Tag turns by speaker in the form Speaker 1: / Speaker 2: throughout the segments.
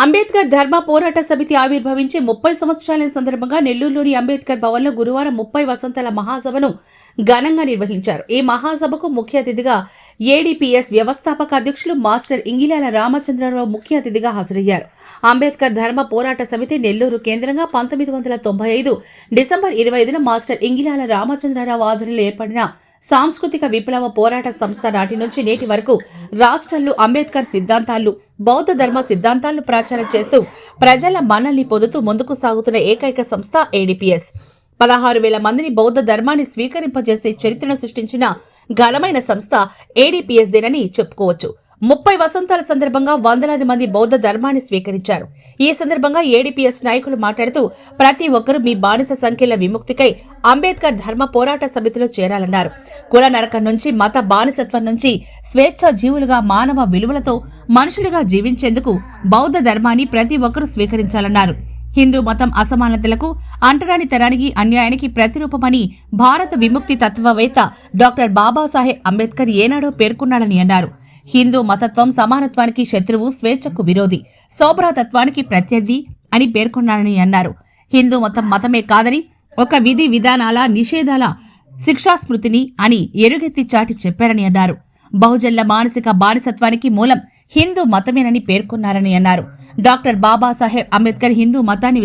Speaker 1: అంబేద్కర్ ధర్మ పోరాట సమితి ఆవిర్భవించి 30 సంవత్సరాల సందర్భంగా నెల్లూరులోని అంబేద్కర్ భవన్లో గురువారం 30 వసంతాల మహాసభను ఘనంగా నిర్వహించారు. ఈ మహాసభకు ముఖ్య అతిథిగా ఏడీపీఎస్ వ్యవస్థాపక అధ్యక్షులు మాస్టర్ ఇంగిలాల రామచంద్రరావు ముఖ్య అతిథిగా హాజరయ్యారు. అంబేద్కర్ ధర్మ పోరాట సమితి నెల్లూరు కేంద్రంగా 1995 డిసెంబర్ 25న మాస్టర్ ఇంగిలాల రామచంద్రరావు ఆధ్వర్యంలో ఏర్పడిన సాంస్కృతిక విప్లవ పోరాట సంస్థ నాటి నుంచి నేటి వరకు రాష్ట్రంలో అంబేద్కర్ సిద్ధాంతాలు, బౌద్ధ ధర్మ సిద్ధాంతాలను ప్రచారం చేస్తూ ప్రజల మన్నల్ని పొందుతూ ముందుకు సాగుతున్న ఏకైక సంస్థ ఏడీపీఎస్. 16,000 మందిని బౌద్ధ ధర్మాన్ని స్వీకరింపజేసే చరిత్రను సృష్టించిన ఘనమైన సంస్థ ఏడీపీఎస్ దేనని చెప్పుకోవచ్చు. 30 వసంతాల సందర్భంగా వందలాది మంది బౌద్ధ ధర్మాన్ని స్వీకరించారు. ఈ సందర్భంగా ఏడీపీఎస్ నాయకులు మాట్లాడుతూ ప్రతి ఒక్కరూ మీ బానిస సంఖ్యల విముక్తికై అంబేద్కర్ ధర్మ పోరాట సమితిలో చేరాలన్నారు. కుల నరకం నుంచి, మత బానిసత్వం నుంచి స్వేచ్ఛా జీవులుగా మానవ విలువలతో మనుషులుగా జీవించేందుకు బౌద్ధ ధర్మాన్ని ప్రతి ఒక్కరూ స్వీకరించాలన్నారు. హిందూ మతం అసమానతలకు, అంటరానితనానికి, అన్యాయానికి ప్రతిరూపమని భారత విముక్తి తత్వవేత్త డాక్టర్ బాబాసాహెబ్ అంబేద్కర్ ఏనాడో పేర్కొన్నాడని అన్నారు. హిందూ మతత్వం సమానత్వానికి శత్రువు, స్వేచ్ఛకు విరోధి, సోభ్రతత్వానికి ప్రత్యర్థి అని పేర్కొన్నాడని అన్నారు. హిందూ మతం మతమే కాదని, ఒక విధి విధానాల నిషేధాల శిక్షాస్మృతిని అని ఎరుగెత్తి చాటి చెప్పారని అన్నారు. బహుజనుల మానసిక బానిసత్వానికి మూలం హిందూ మతమేనని పేర్కొన్నారని అన్నారు. డాక్టర్ బాబాసాహెబ్ అంబేద్కర్ హిందూ మతాన్ని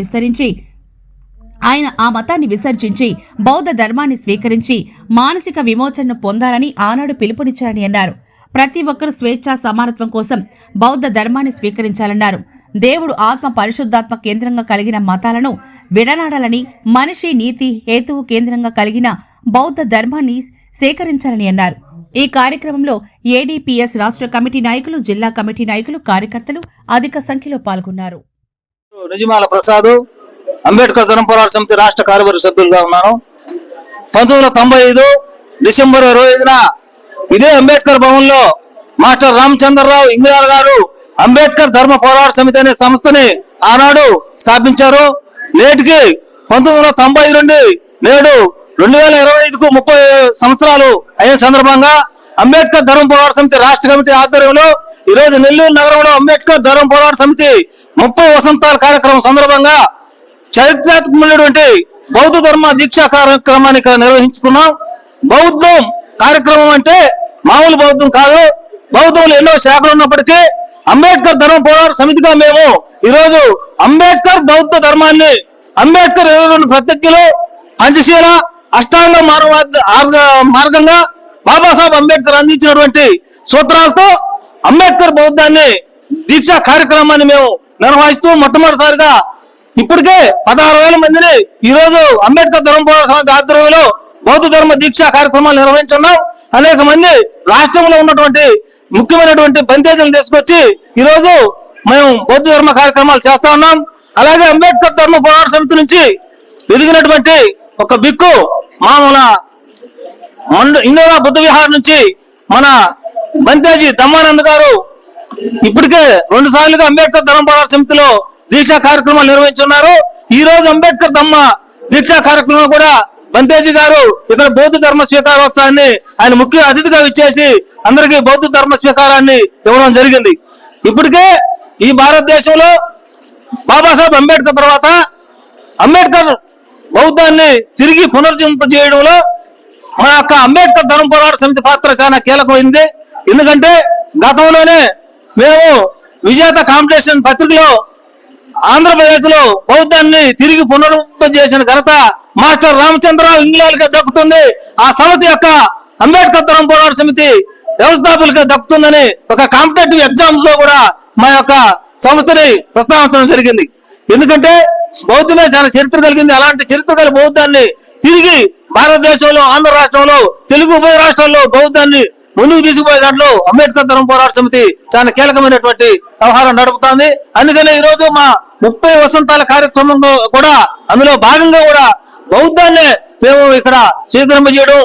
Speaker 1: ఆ మతాన్ని విసర్జించి బౌద్ధ ధర్మాన్ని స్వీకరించి మానసిక విమోచనను పొందాలని ఆనాడు పిలుపునిచ్చారని అన్నారు. ప్రతి ఒక్కరూ స్వేచ్ఛ, సమానత్వం కోసం బౌద్ధ ధర్మాన్ని స్వీకరించాలన్నారు. దేవుడు ఆత్మ పరిశుద్ధాత్మ కేంద్రంగా కలిగిన మతాలను విడనాడాలని, మనిషి నీతి హేతువు కేంద్రంగా కలిగిన బౌద్ధ ధర్మాన్ని సేకరించాలని అన్నారు. ఈ కార్యక్రమంలో ఏడీపీఎస్ రాష్ట్ర కమిటీ నాయకులు, జిల్లా కమిటీ నాయకులు, కార్యకర్తలు అధిక సంఖ్యలో పాల్గొన్నారు.
Speaker 2: నిజమాల ప్రసాద్, అంబేద్కర్ ధర్మ పోరాట సమితి రాష్ట్ర కార్యవర్గ సభ్యులుగా ఉన్నాను. 1995 డిసెంబర్ 25న ఇదే అంబేద్కర్ భవన్ లో మాస్టర్ రామచంద్రరావు ఇంగిలాల గారు అంబేద్కర్ ధర్మ పోరాట సమితి అనే సంస్థని ఆనాడు స్థాపించారు. నేటికి 1990 నుండి నేడు 2025కు 30 సంవత్సరాలు అయిన సందర్భంగా అంబేద్కర్ ధర్మ పోరాట సమితి రాష్ట్ర కమిటీ ఆధ్వర్యంలో ఈరోజు నెల్లూరు నగరంలో అంబేద్కర్ ధర్మ పోరాట సమితి 30 వసంతాల కార్యక్రమం సందర్భంగా చరిత్రాత్మకమైనటువంటి బౌద్ధ ధర్మ దీక్షా కార్యక్రమాన్ని ఇక్కడ నిర్వహించుకున్నాం. బౌద్ధం కార్యక్రమం అంటే మామూలు బౌద్ధం కాదు. బౌద్ధంలో ఎన్నో శాఖలు ఉన్నప్పటికీ అంబేద్కర్ ధర్మ పోరాట సమితిగా మేము ఈరోజు అంబేద్కర్ బౌద్ధ ధర్మాన్ని, అంబేద్కర్ 22 ప్రత్యక్షులు, పంచశీల, అష్టాంగ మార్గంగా బాబాసాహెబ్ అంబేద్కర్ అందించినటువంటి సూత్రాలతో అంబేద్కర్ బౌద్ధాన్ని దీక్షా కార్యక్రమాన్ని మేము నిర్వహిస్తూ మొట్టమొదటిసారిగా ఇప్పటికే 16,000 మందిని ఈరోజు అంబేద్కర్ ధర్మ పోరాట సమితి ఆధ్వర్యంలో బౌద్ధ ధర్మ దీక్షా కార్యక్రమాలు నిర్వహించున్నాం. అనేక మంది రాష్ట్రంలో ఉన్నటువంటి ముఖ్యమైనటువంటి బంతేజీలు తీసుకొచ్చి ఈరోజు మేము బౌద్ధ ధర్మ కార్యక్రమాలు చేస్తా ఉన్నాం. అలాగే అంబేద్కర్ ధర్మ పోరాట సమితి నుంచి ఎదిగినటువంటి ఒక బిక్కు మన ఇండోరా బుద్ధ విహార్ నుంచి మన బంతేజీ దమ్మానంద్ గారు ఇప్పటికే 2 సార్లుగా అంబేద్కర్ ధర్మ పోరాట సమితిలో దీక్షా కార్యక్రమాలు నిర్వహించున్నారు. ఈ రోజు అంబేద్కర్ ధర్మ దీక్షా కార్యక్రమం కూడా బంతేజీ గారు ఇక్కడ బౌద్ధ ధర్మ స్వీకారోత్సవాన్ని ఆయన ముఖ్య అతిథిగా ఇచ్చేసి అందరికీ బౌద్ధ ధర్మ స్వీకారాన్ని ఇవ్వడం జరిగింది. ఇప్పటికే ఈ భారతదేశంలో బాబాసాహెబ్ అంబేద్కర్ తర్వాత అంబేద్కర్ బౌద్ధాన్ని తిరిగి పునర్జీవింపజేయడంలో మా యొక్క అంబేద్కర్ ధర్మ పోరాట సమితి పాత్ర చాలా కీలకమైంది. ఎందుకంటే గతంలోనే మేము విజేత కాంపిటీషన్ పత్రికలో ఆంధ్రప్రదేశ్ లో బౌద్ధాన్ని తిరిగి పునరుద్ధరింపజేసిన ఘనత మాస్టర్ రామచంద్రరావు ఇంగిలాలకే దక్కుతుంది. ఆ సమితి యొక్క అంబేద్కర్ ధర్మ పోరాట సమితి వ్యవస్థాపకులకే దక్కుతుందని ఒక కాంపిటేటివ్ ఎగ్జామ్స్ లో కూడా మా యొక్క సంస్థని ప్రస్తావించడం జరిగింది. ఎందుకంటే బౌద్ధమే చాలా చరిత్ర కలిగింది. అలాంటి చరిత్ర కలిగిన బౌద్ధాన్ని తిరిగి భారతదేశంలో, ఆంధ్ర రాష్ట్రంలో, తెలుగు ఉభయ రాష్ట్రాల్లో బౌద్ధాన్ని ముందుకు తీసుకుపోయే దాంట్లో అంబేద్కర్ ధర్మ పోరాట సమితి చాలా కీలకమైనటువంటి వ్యవహారం నడుపుతోంది. అందుకని ఈ రోజు మా 30 వసంతాల కార్యక్రమం కూడా అందులో భాగంగా కూడా బౌద్ధాన్ని మేము ఇక్కడ స్వీకరింపజేయడం,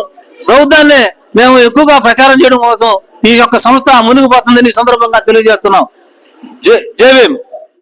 Speaker 2: బౌద్ధాన్ని మేము ఎక్కువగా ప్రచారం చేయడం కోసం ఈ యొక్క సంస్థ ముందుకు పోతుందని ఈ సందర్భంగా తెలియజేస్తున్నాం. జై భీమ్.